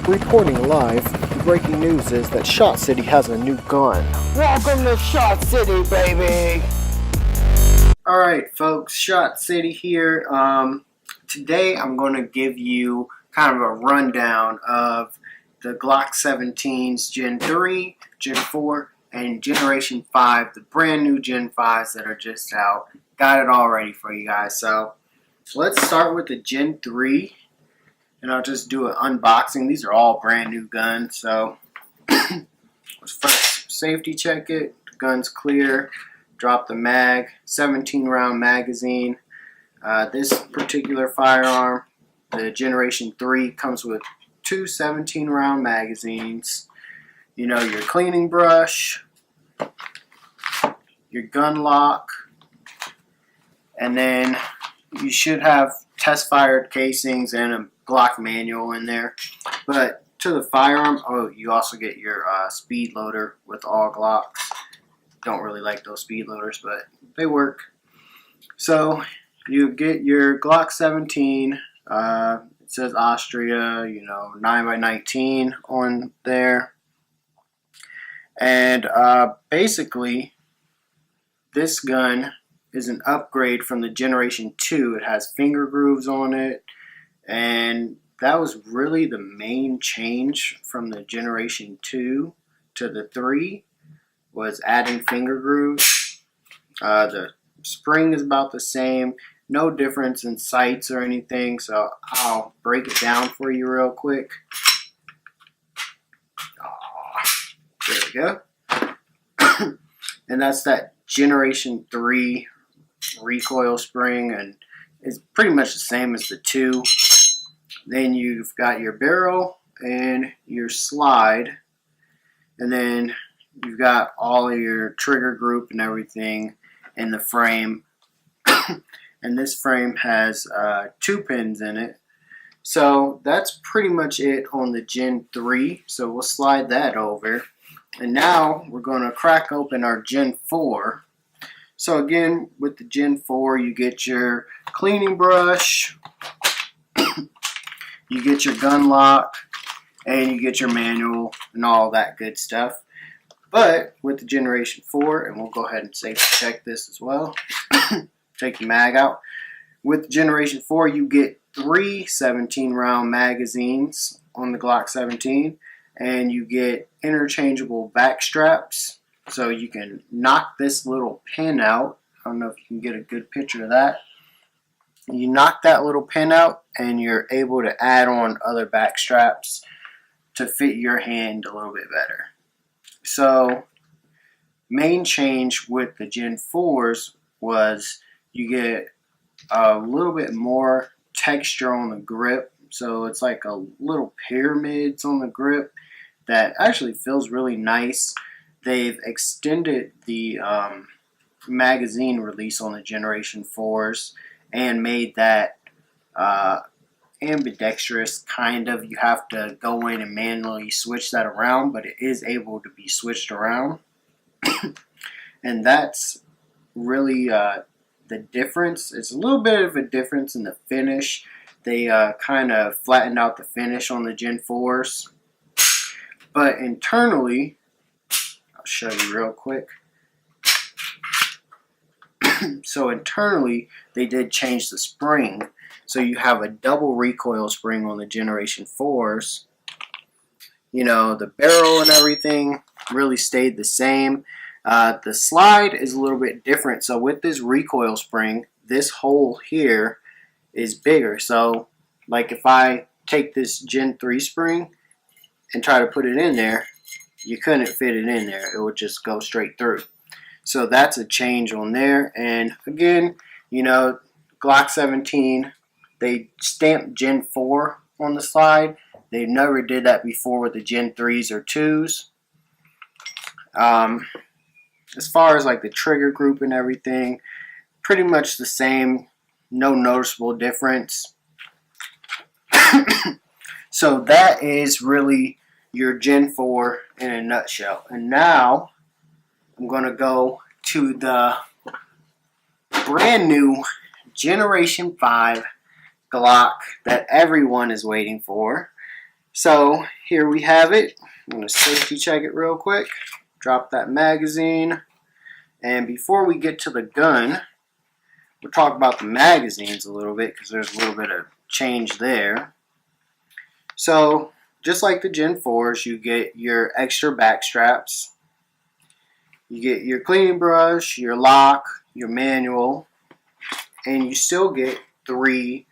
Reporting live, the breaking news is that ShotCity has a new gun. Welcome to ShotCity, baby! Alright folks, ShotCity here. Today I'm going to give you kind of a rundown of the Glock 17s Gen 3, Gen 4, and Generation 5, the brand new Gen 5s that are just out. Got it all ready for you guys. So let's start with the Gen 3. And I'll just do an unboxing. These are all brand new guns. So let's first safety check it. The gun's clear. Drop the mag. 17 round magazine. This particular firearm, the Generation 3, comes with two 17 round magazines. You know, your cleaning brush, your gun lock, and then you should have test fired casings and a Glock manual in there. But to the firearm, you also get your speed loader with all Glocks. Don't really like those speed loaders, but they work. So you get your Glock 17. It says Austria, 9x19 on there. And basically, this gun is an upgrade from the Generation 2. It has finger grooves on it. And that was really the main change from the Generation 2 to the 3, was adding finger grooves. The spring is about the same. No difference in sights or anything. So I'll break it down for you real quick. There we go. And that's that Generation 3 recoil spring. And it's pretty much the same as the 2. Then you've got your barrel and your slide, and then you've got all of your trigger group and everything in the frame. And this frame has 2 pins in it. So that's pretty much it on the Gen 3. So we'll slide that over. And now we're going to crack open our Gen 4. So again, with the Gen 4, you get your cleaning brush, you get your gun lock, and you get your manual and all that good stuff. But with the Generation 4, and we'll go ahead and safety check this as well. Take the mag out. With the Generation 4, you get 3 17 round magazines on the Glock 17, and you get interchangeable back straps. So you can knock this little pin out. I don't know if you can get a good picture of that. You knock that little pin out and you're able to add on other back straps to fit your hand a little bit better. So main change with the Gen 4s was you get a little bit more texture on the grip. So it's like a little pyramids on the grip that actually feels really nice. They've extended the magazine release on the Generation 4s and made that ambidextrous, kind of. You have to go in and manually switch that around, but it is able to be switched around. And that's really the difference. It's a little bit of a difference in the finish. They kind of flattened out the finish on the Gen 4s. But internally, I'll show you real quick. So internally, they did change the spring. So you have a double recoil spring on the Generation 4s. You know, the barrel and everything really stayed the same. The slide is a little bit different. So with this recoil spring, this hole here is bigger. So like if I take this Gen 3 spring and try to put it in there, you couldn't fit it in there. It would just go straight through. So that's a change on there. And again, Glock 17, they stamped Gen 4 on the slide. They never did that before with the Gen 3s or 2s. As far as like the trigger group and everything, pretty much the same. No noticeable difference. So that is really your Gen 4 in a nutshell. And now I'm going to go to the brand new Generation 5 Glock that everyone is waiting for. So here we have it. I'm going to safety check it real quick. Drop that magazine. And before we get to the gun, we'll talk about the magazines a little bit because there's a little bit of change there. So just like the Gen 4s, you get your extra back straps. You get your cleaning brush, your lock, your manual, and you still get 3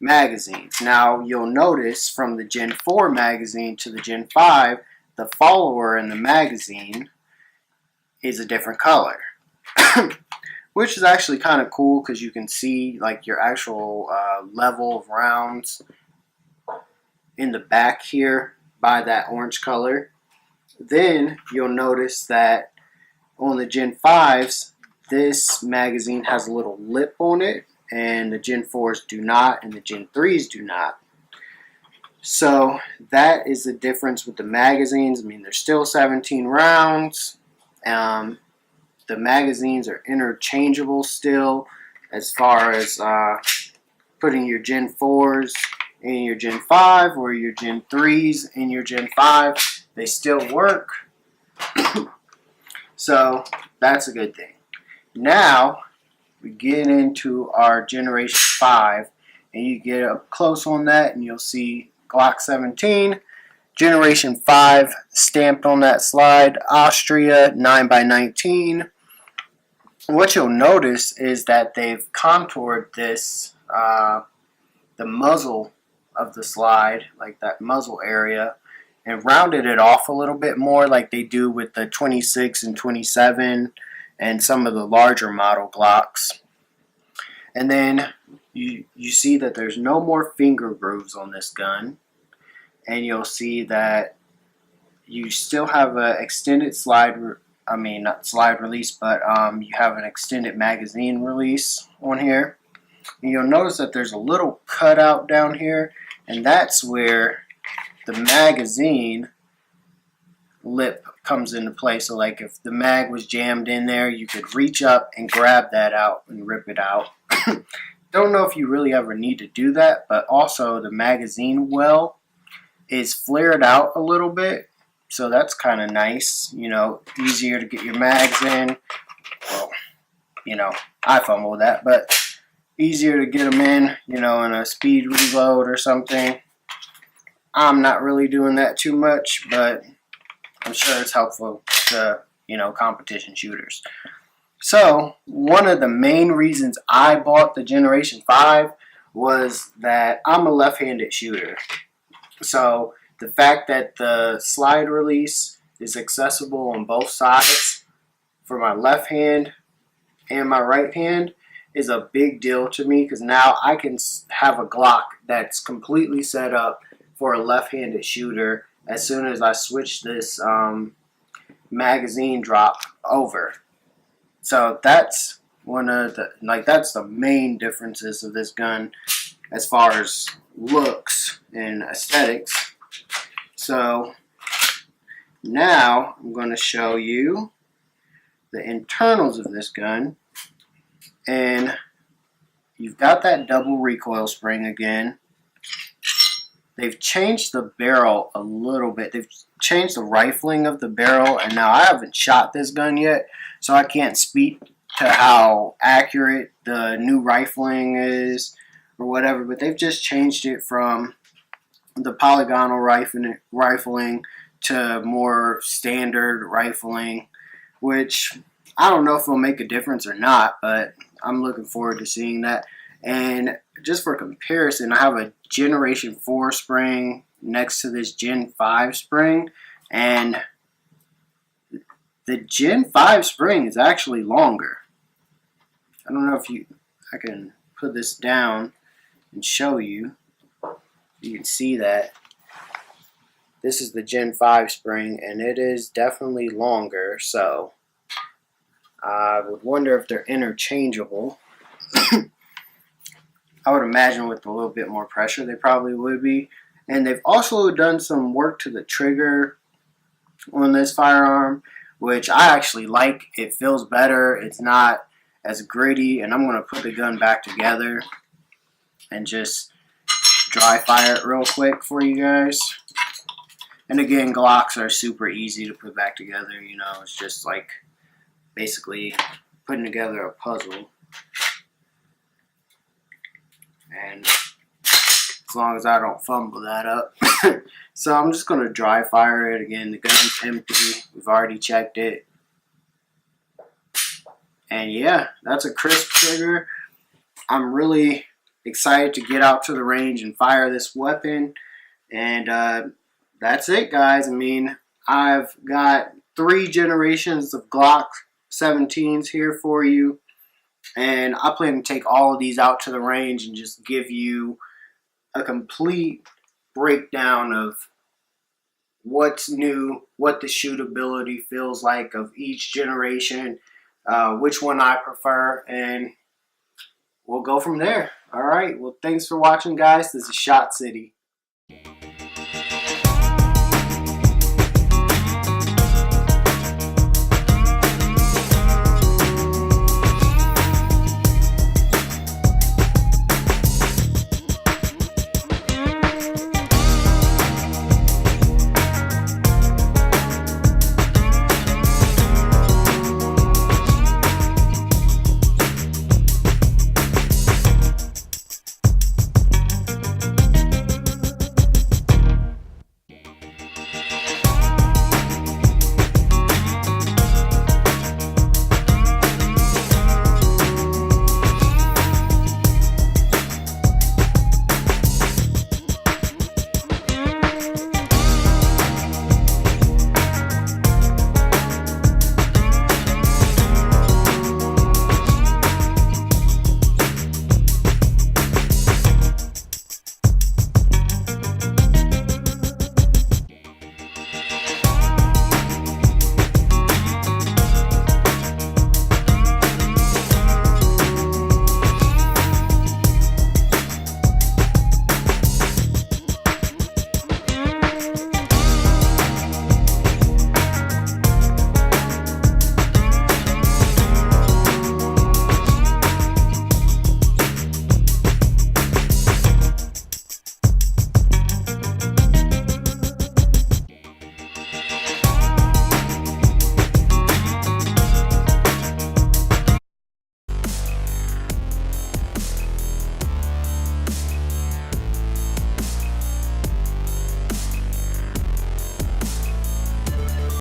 magazines. Now you'll notice from the Gen 4 magazine to the Gen 5, the follower in the magazine is a different color. Which is actually kind of cool because you can see like your actual level of rounds in the back here by that orange color. Then you'll notice that on the Gen 5s, this magazine has a little lip on it, and the Gen 4s do not, and the Gen 3s do not. So that is the difference with the magazines. I mean, there's still 17 rounds. The magazines are interchangeable still as far as putting your Gen 4s in your Gen 5 or your Gen 3s in your Gen 5. They still work. So that's a good thing. Now we get into our Generation 5 and you get up close on that and you'll see Glock 17. Generation 5 stamped on that slide. Austria 9x19. What you'll notice is that they've contoured this, the muzzle of the slide, like that muzzle area, and rounded it off a little bit more like they do with the 26 and 27 and some of the larger model Glocks. And then you see that there's no more finger grooves on this gun. And you'll see that you still have an extended not slide release, but you have an extended magazine release on here. And you'll notice that there's a little cutout down here, and that's where the magazine lip comes into play. So like if the mag was jammed in there, you could reach up and grab that out and rip it out. Don't know if you really ever need to do that, but also the magazine well is flared out a little bit. So that's kind of nice, you know, easier to get your mags in. Well, you know, I fumble with that, but easier to get them in, you know, in a speed reload or something. I'm not really doing that too much, but I'm sure it's helpful to, you know, competition shooters. So one of the main reasons I bought the Generation 5 was that I'm a left-handed shooter. So the fact that the slide release is accessible on both sides for my left hand and my right hand is a big deal to me because now I can have a Glock that's completely set up for a left-handed shooter as soon as I switch this magazine drop over. So that's that's the main differences of this gun as far as looks and aesthetics. So now I'm going to show you the internals of this gun, and you've got that double recoil spring again. They've changed the barrel a little bit. They've changed the rifling of the barrel, and now I haven't shot this gun yet, so I can't speak to how accurate the new rifling is or whatever, but they've just changed it from the polygonal rifling to more standard rifling, which I don't know if it'll make a difference or not, but I'm looking forward to seeing that. And just for comparison, I have a Generation 4 spring next to this Gen 5 spring, and the Gen 5 spring is actually longer. I don't know if I can put this down and show you. You can see that this is the Gen 5 spring, and it is definitely longer, so I would wonder if they're interchangeable. I would imagine with a little bit more pressure they probably would be. And they've also done some work to the trigger on this firearm, which I actually like. It feels better. It's not as gritty, and I'm going to put the gun back together and just dry fire it real quick for you guys. And again, Glocks are super easy to put back together. You know, it's just like basically putting together a puzzle. And as long as I don't fumble that up. So I'm just going to dry fire it. Again, the gun's empty. We've already checked it. And yeah, that's a crisp trigger. I'm really excited to get out to the range and fire this weapon. And that's it, guys. I mean, I've got 3 generations of Glock 17s here for you. And I plan to take all of these out to the range and just give you a complete breakdown of what's new, what the shootability feels like of each generation, which one I prefer, and we'll go from there. All right. Well, thanks for watching, guys. This is ShotCity.